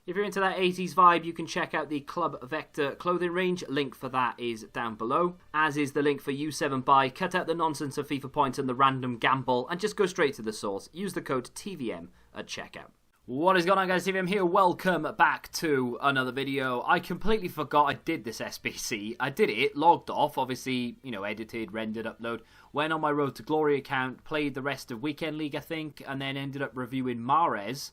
If you're into that 80s vibe, you can check out the Club Vector clothing range. Link for that is down below, as is the link for U7 Buy. Cut out the nonsense of FIFA points and the random gamble, and just go straight to the source. Use the code TVM at checkout. What is going on, guys? TVM here. Welcome back to another video. I completely forgot I did this SBC. I did it, logged off, obviously, you know, edited, rendered, upload. Went on my Road to Glory account, played the rest of Weekend League, I think, and then ended up reviewing Mahrez.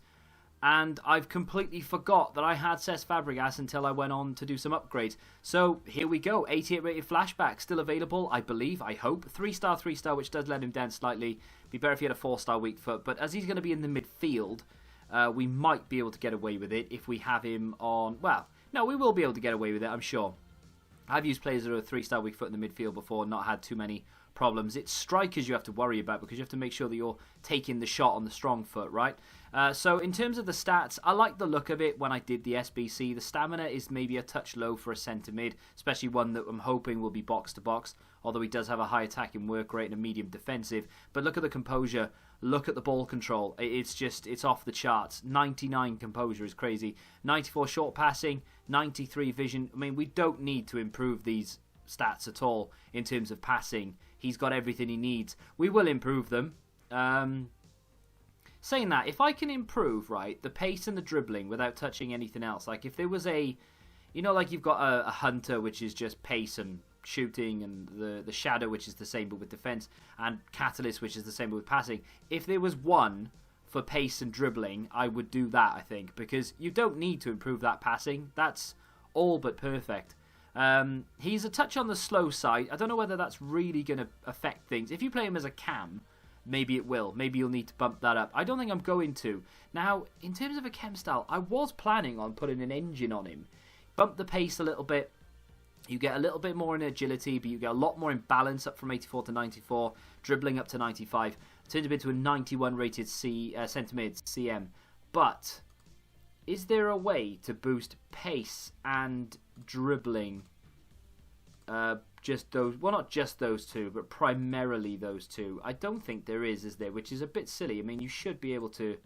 And I've completely forgot that I had Cesc Fabregas until I went on to do some upgrades. So here we go. 88 rated Flashback still available, I believe, I hope. 3-star, 3-star, which does let him down slightly. Be better if he had a 4-star weak foot. But as he's going to be in the midfield, we might be able to get away with it if we have him on... Well, no, we will be able to get away with it, I'm sure. I've used players that are a 3-star weak foot in the midfield before and not had too many problems. It's strikers you have to worry about because you have to make sure that you're taking the shot on the strong foot, right? So in terms of the stats, I like the look of it when I did the SBC. The stamina is maybe a touch low for a centre mid, especially one that I'm hoping will be box to box, although he does have a high attacking work rate and a medium defensive. But look at the composure, look at the ball control. It's off the charts. 99 composure is crazy. 94 short passing, 93 vision. I mean, we don't need to improve these stats at all in terms of passing. He's got everything he needs. We will improve them. Saying that, if I can improve, right, the pace and the dribbling without touching anything else, like if there was a, you know, like you've got a Hunter, which is just pace and shooting, and the Shadow, which is the same but with defense, and Catalyst, which is the same but with passing. If there was one for pace and dribbling, I would do that, I think, because you don't need to improve that passing. That's all but perfect. He's a touch on the slow side. I don't know whether that's really going to affect things. If you play him as a cam, maybe it will. Maybe you'll need to bump that up. I don't think I'm going to. Now, in terms of a chem style, I was planning on putting an engine on him. Bump the pace a little bit. You get a little bit more in agility, but you get a lot more in balance, up from 84 to 94. Dribbling up to 95. Turned him into a 91 rated centre mid, CM. But is there a way to boost pace and dribbling? Just those, well, not just those two, but primarily those two. I don't think there is there? Which is a bit silly. I mean, you should be able to...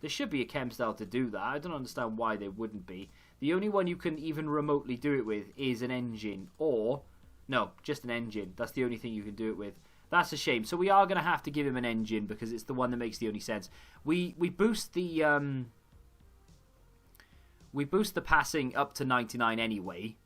There should be a chem style to do that. I don't understand why there wouldn't be. The only one you can even remotely do it with is an engine. Or, no, just an engine. That's the only thing you can do it with. That's a shame. So we are going to have to give him an engine because it's the one that makes the only sense. We boost the... We boost the passing up to 99 anyway.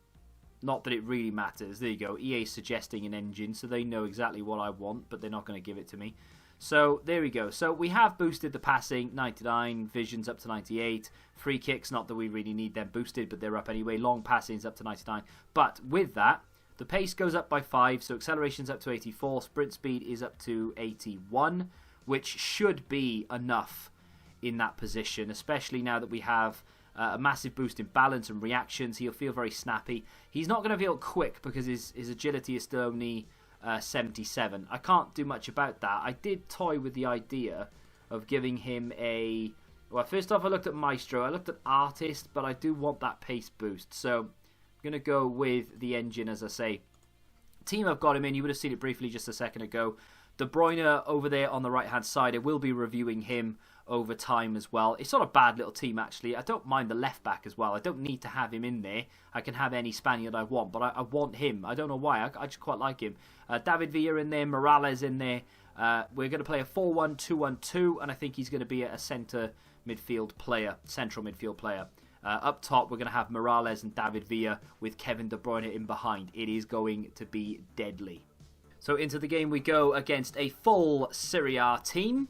Not that it really matters. There you go. EA suggesting an engine, so they know exactly what I want, but they're not going to give it to me. So there we go. So we have boosted the passing, 99, visions up to 98, free kicks, not that we really need them boosted, but they're up anyway. Long passings up to 99. But with that, the pace goes up by 5, so acceleration's up to 84, sprint speed is up to 81, which should be enough in that position, especially now that we have... a massive boost in balance and reactions. He'll feel very snappy. He's not going to feel quick because his agility is still only 77. I can't do much about that. I did toy with the idea of giving him a... Well, first off, I looked at Maestro. I looked at Artist, but I do want that pace boost. So I'm going to go with the engine, as I say. Team I've got him in. You would have seen it briefly just a second ago. De Bruyne over there on the right-hand side. I will be reviewing him over time as well. It's not a bad little team, actually. I don't mind the left back as well. I don't need to have him in there. I can have any Spaniard I want, but I want him. I don't know why. I just quite like him. David Villa in there, Morales in there. We're going to play a 4-1-2-1-2, and I think he's going to be a central midfield player. Up top, we're going to have Morales and David Villa with Kevin De Bruyne in behind. It is going to be deadly. So into the game we go against a full Serie A team.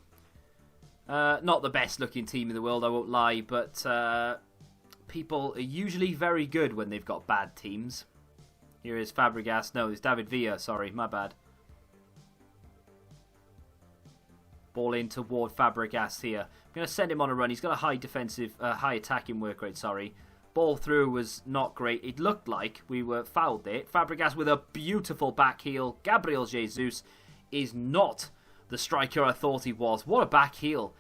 Not the best looking team in the world, I won't lie, but people are usually very good when they've got bad teams. Here is Fabregas. No, it's David Villa, sorry, my bad. Ball in toward Fabregas here. I'm going to send him on a run. He's got a high defensive, high attacking work rate, sorry. Ball through was not great. It looked like we were fouled there. Fabregas with a beautiful back heel. Gabriel Jesus is not the striker I thought he was. What a back heel.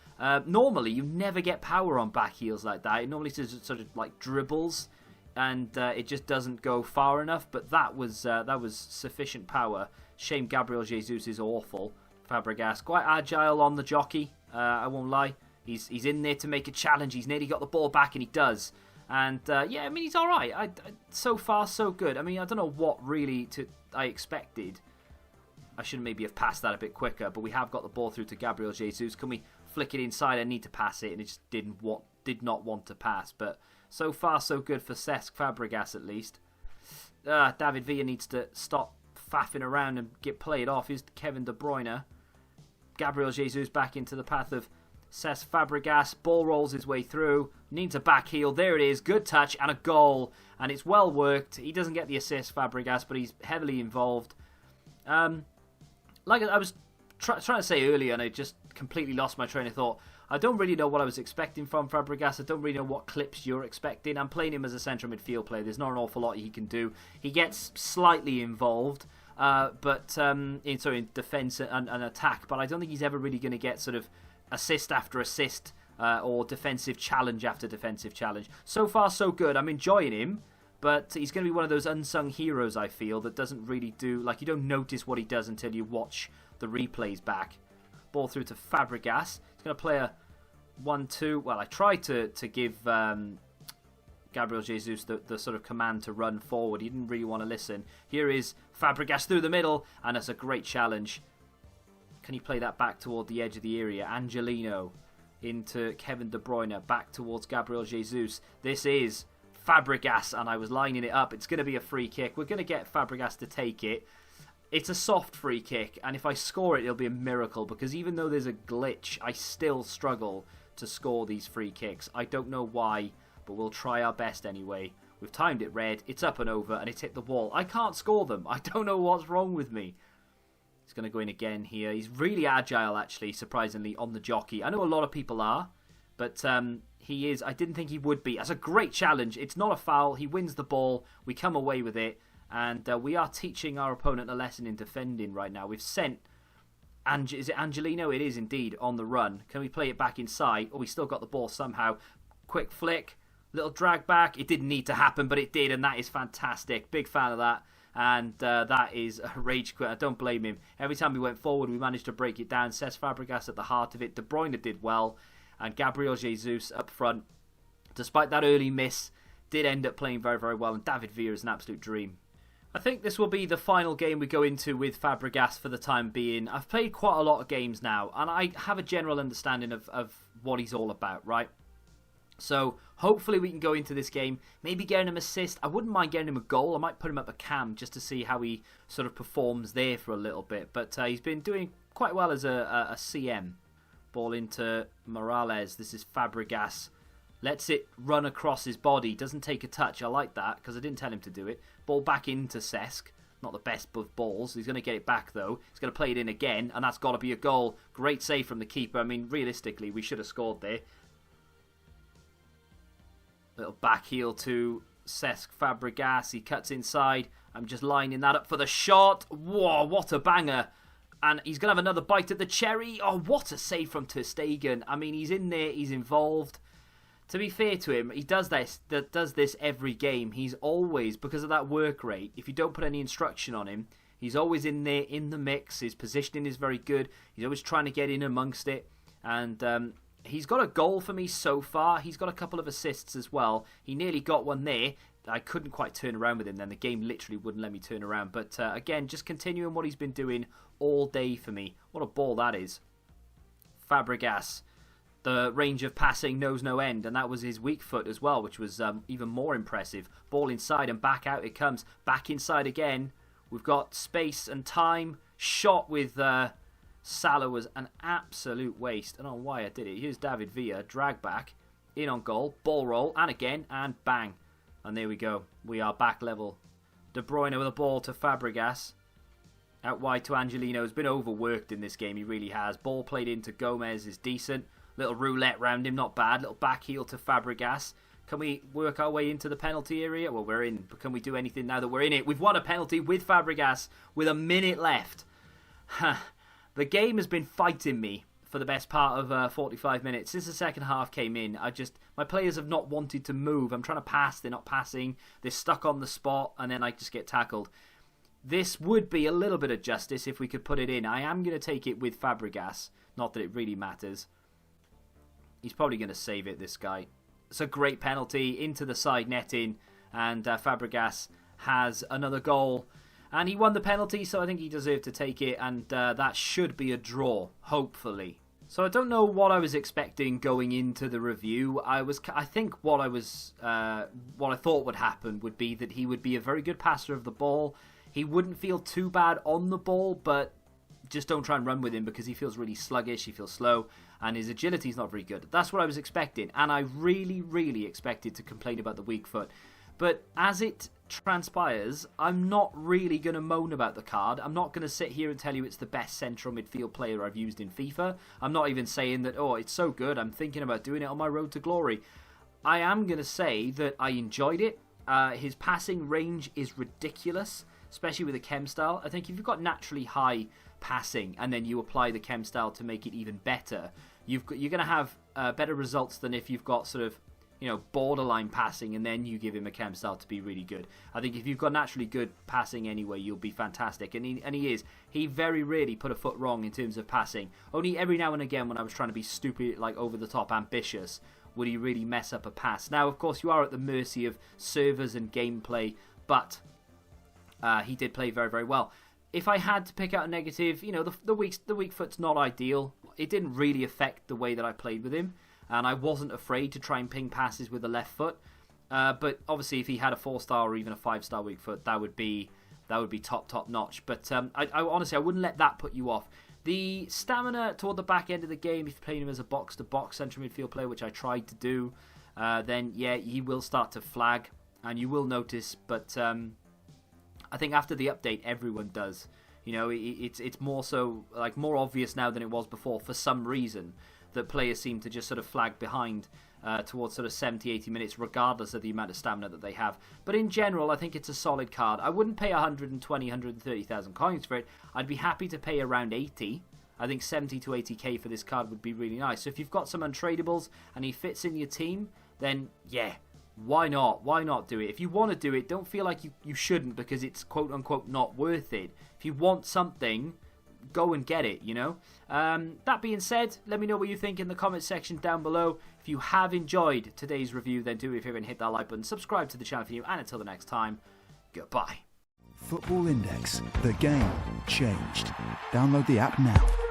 Normally, you never get power on back heels like that. It normally just sort of like dribbles and it just doesn't go far enough. But that was sufficient power. Shame Gabriel Jesus is awful. Fabregas, quite agile on the jockey, I won't lie. He's in there to make a challenge. He's nearly got the ball back, and he does. And, yeah, I mean, he's all right. So far, so good. I mean, I don't know what really I expected. I should maybe have passed that a bit quicker, but we have got the ball through to Gabriel Jesus. Can we flick it inside? I need to pass it, and it just did not want to pass. But so far, so good for Cesc Fabregas, at least. David Villa needs to stop faffing around and get played off. Here's Kevin De Bruyne. Gabriel Jesus back into the path of Cesc Fabregas. Ball rolls his way through. Needs a back heel. There it is. Good touch and a goal. And it's well worked. He doesn't get the assist, Fabregas, but he's heavily involved. Like I was trying to say earlier, and I just completely lost my train of thought. I don't really know what I was expecting from Fabregas. I don't really know what clips you're expecting. I'm playing him as a central midfield player. There's not an awful lot he can do. He gets slightly involved, in defence and attack, but I don't think he's ever really going to get sort of assist after assist or defensive challenge after defensive challenge. So far, so good. I'm enjoying him, but he's going to be one of those unsung heroes, I feel, that doesn't really do... Like, you don't notice what he does until you watch the replays back. Ball through to Fabregas. He's going to play a 1-2. Well, I tried to give Gabriel Jesus the sort of command to run forward. He didn't really want to listen. Here is Fabregas through the middle, and that's a great challenge. Can he play that back toward the edge of the area? Angelino into Kevin De Bruyne, back towards Gabriel Jesus. This is Fabregas, and I was lining it up. It's going to be a free kick. We're going to get Fabregas to take it. It's a soft free kick, and if I score it, it'll be a miracle, because even though there's a glitch, I still struggle to score these free kicks. I don't know why, but we'll try our best anyway. We've timed it red, it's up and over, and it's hit the wall. I can't score them. I don't know what's wrong with me. He's going to go in again here. He's really agile, actually, surprisingly, on the jockey. I know a lot of people are, but he is. I didn't think he would be. That's a great challenge. It's not a foul. He wins the ball. We come away with it. And we are teaching our opponent a lesson in defending right now. We've sent... is it Angelino? It is indeed, on the run. Can we play it back inside? Oh, we still got the ball somehow. Quick flick. Little drag back. It didn't need to happen, but it did, and that is fantastic. Big fan of that. And that is a rage quit. I don't blame him. Every time we went forward, we managed to break it down. Cesc Fabregas at the heart of it. De Bruyne did well. And Gabriel Jesus up front, despite that early miss, did end up playing very, very well. And David Villa is an absolute dream. I think this will be the final game we go into with Fabregas for the time being. I've played quite a lot of games now, and I have a general understanding of what he's all about, right? So hopefully we can go into this game, maybe getting him an assist. I wouldn't mind getting him a goal. I might put him up a cam just to see how he sort of performs there for a little bit. But he's been doing quite well as a CM. Ball into Morales. This is Fabregas. Lets it run across his body. Doesn't take a touch. I like that because I didn't tell him to do it. Ball back into Cesc. Not the best of balls. He's going to get it back though. He's going to play it in again, and that's got to be a goal. Great save from the keeper. I mean, realistically, we should have scored there. Little back heel to Cesc Fabregas. He cuts inside. I'm just lining that up for the shot. Whoa, what a banger. And he's going to have another bite at the cherry. Oh, what a save from Ter Stegen. I mean, he's in there. He's involved. To be fair to him, he does this every game. He's always, because of that work rate, if you don't put any instruction on him, he's always in there, in the mix. His positioning is very good. He's always trying to get in amongst it. And he's got a goal for me so far. He's got a couple of assists as well. He nearly got one there. I couldn't quite turn around with him then. The game literally wouldn't let me turn around. But again, just continuing what he's been doing all day for me. What a ball that is. Fabregas. The range of passing knows no end, and that was his weak foot as well, which was even more impressive. Ball inside and back out it comes. Back inside again. We've got space and time. Shot with Salah was an absolute waste. I don't know why I did it. Here's David Villa. Drag back. In on goal. Ball roll. And again. And bang. And there we go. We are back level. De Bruyne with a ball to Fabregas. Out wide to Angelino. Has been overworked in this game. He really has. Ball played into Gomez is decent. Little roulette round him, not bad. Little back heel to Fabregas. Can we work our way into the penalty area? Well, we're in, but can we do anything now that we're in it? We've won a penalty with Fabregas with a minute left. The game has been fighting me for the best part of 45 minutes. Since the second half came in, my players have not wanted to move. I'm trying to pass, they're not passing. They're stuck on the spot, and then I just get tackled. This would be a little bit of justice if we could put it in. I am going to take it with Fabregas. Not that it really matters. He's probably going to save it, this guy. It's a great penalty into the side netting, and Fabregas has another goal. And he won the penalty, so I think he deserved to take it, and that should be a draw, hopefully. So I don't know what I was expecting going into the review. I think what I thought would happen would be that he would be a very good passer of the ball. He wouldn't feel too bad on the ball, but just don't try and run with him because he feels really sluggish, he feels slow, and his agility is not very good. That's what I was expecting, and I really, really expected to complain about the weak foot. But as it transpires, I'm not really going to moan about the card. I'm not going to sit here and tell you it's the best central midfield player I've used in FIFA. I'm not even saying that, oh, it's so good, I'm thinking about doing it on my road to glory. I am going to say that I enjoyed it. His passing range is ridiculous, especially with the chem style. I think if you've got naturally high passing and then you apply the chem style to make it even better, you're going to have better results than if you've got sort of, you know, borderline passing and then you give him a chem style to be really good. I think if you've got naturally good passing anyway, you'll be fantastic. And he is. He very rarely put a foot wrong in terms of passing. Only every now and again when I was trying to be stupid, like over the top ambitious, would he really mess up a pass. Now, of course, you are at the mercy of servers and gameplay, but he did play very, very well. If I had to pick out a negative, you know, the weak foot's not ideal. It didn't really affect the way that I played with him, and I wasn't afraid to try and ping passes with the left foot. But obviously, if he had a 4-star or even a 5-star weak foot, that would be top notch. But I honestly, I wouldn't let that put you off. The stamina toward the back end of the game, if you're playing him as a box-to-box central midfield player, which I tried to do, then yeah, he will start to flag, and you will notice. But I think after the update, everyone does. You know, it's more so, like, more obvious now than it was before for some reason that players seem to just sort of flag behind towards sort of 70-80 minutes, regardless of the amount of stamina that they have. But in general, I think it's a solid card. I wouldn't pay 120, 130,000 coins for it. I'd be happy to pay around 80. I think 70 to 80k for this card would be really nice. So if you've got some untradables and he fits in your team, then yeah, why not? Why not do it? If you want to do it, don't feel like you shouldn't because it's quote-unquote not worth it. If you want something, go and get it, you know. That being said, let me know what you think in the comment section down below. If you have enjoyed today's review, then do me a favour and hit that like button, subscribe to the channel for you, and until the next time, goodbye. Football Index, the game changed. Download the app now.